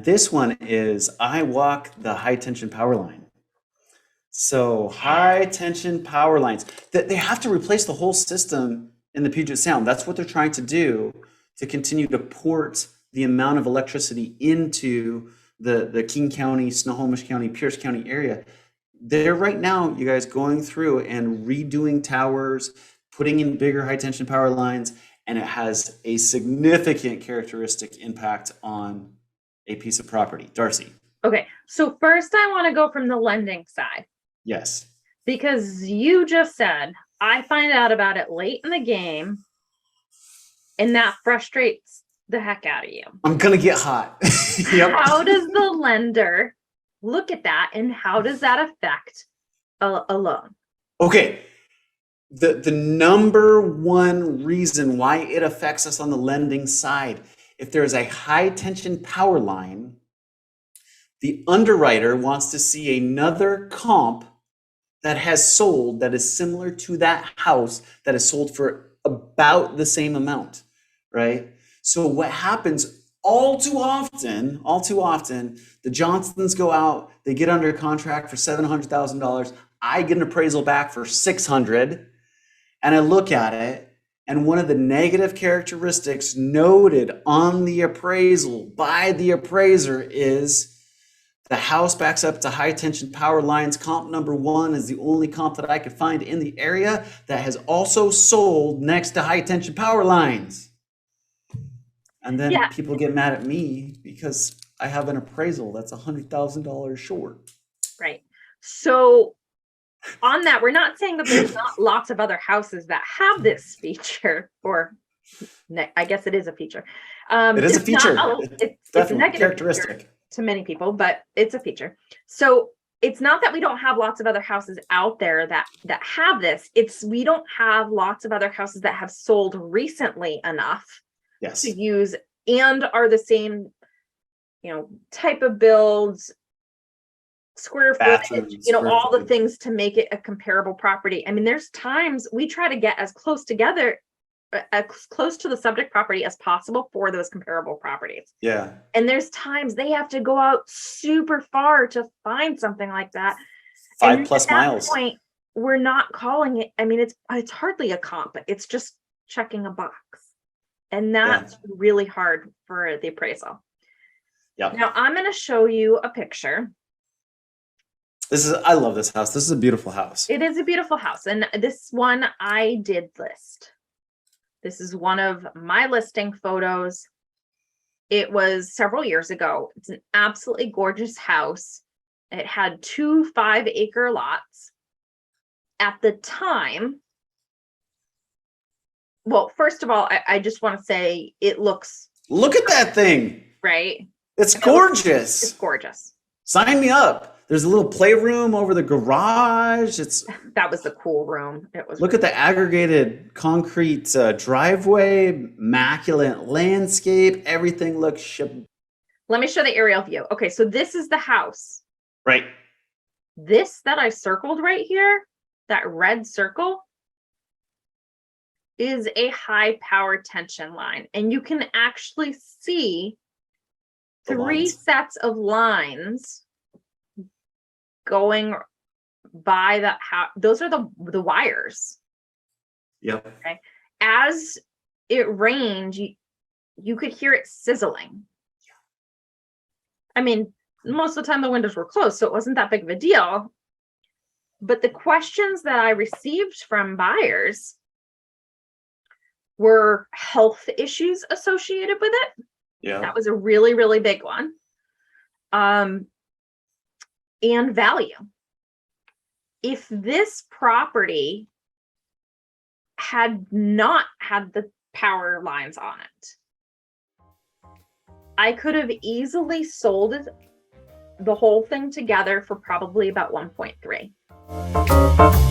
And this one is, I walk the high tension power line. So high tension power lines, they have to replace the whole system in the Puget Sound. That's what they're trying to do to continue to port the amount of electricity into the King County, Snohomish County, Pierce County area. They're right now, you guys, going through and redoing towers, putting in bigger high tension power lines, and it has a significant characteristic impact on a piece of property. Darcy. Okay, so first I want to go from the lending side. Yes. Because you just said, I find out about it late in the game, and that frustrates the heck out of you. I'm going to get hot. Yep. How does the lender look at that, and how does that affect a loan? Okay. The number one reason why it affects us on the lending side, if there's a high tension power line, the underwriter wants to see another comp that has sold that is similar to that house that is sold for about the same amount, right? So what happens all too often, the Johnsons go out, they get under contract for $700,000. I get an appraisal back for $600,000, and I look at it, and one of the negative characteristics noted on the appraisal by the appraiser is the house backs up to high tension power lines. Comp number one is the only comp that I could find in the area that has also sold next to high tension power lines. And then people get mad at me because I have an appraisal that's $100,000 short. Right. So on that, we're not saying that there's not lots of other houses that have this feature, or I guess it is a feature. It is a feature. It's a negative characteristic to many people, but it's a feature. So it's not that we don't have lots of other houses out there that have this. It's we don't have lots of other houses that have sold recently enough to use and are the same, type of builds, square footage, all the things to make it a comparable property. I mean, there's times we try to get as close to the subject property as possible for those comparable properties. Yeah. And there's times they have to go out super far to find something like that. 5+ miles. Point, we're not calling it. I mean, it's hardly a comp, but it's just checking a box. And that's really hard for the appraisal. Yeah. Now I'm going to show you a picture. I love this house. This is a beautiful house. It is a beautiful house. And this one I did list. This is one of my listing photos. It was several years ago. It's an absolutely gorgeous house. It had 2 5-acre lots. At the time, well, first of all, I just want to say it looks... Look at that thing. Right? It's gorgeous. It's gorgeous. Sign me up. There's a little playroom over the garage. That was the cool room. It was. Look at the aggregated concrete driveway, immaculate landscape. Everything looks. Let me show the aerial view. Okay, so this is the house. Right. This that I circled right here, that red circle, is a high power tension line, and you can actually see 3 sets of lines going by the house. Those are the wires. Yep. Okay. As it rained, you could hear it sizzling. I mean, most of the time the windows were closed, so it wasn't that big of a deal. But the questions that I received from buyers were health issues associated with it. Yeah. That was a really, really big one. And value. If this property had not had the power lines on it, I could have easily sold the whole thing together for probably about 1.3.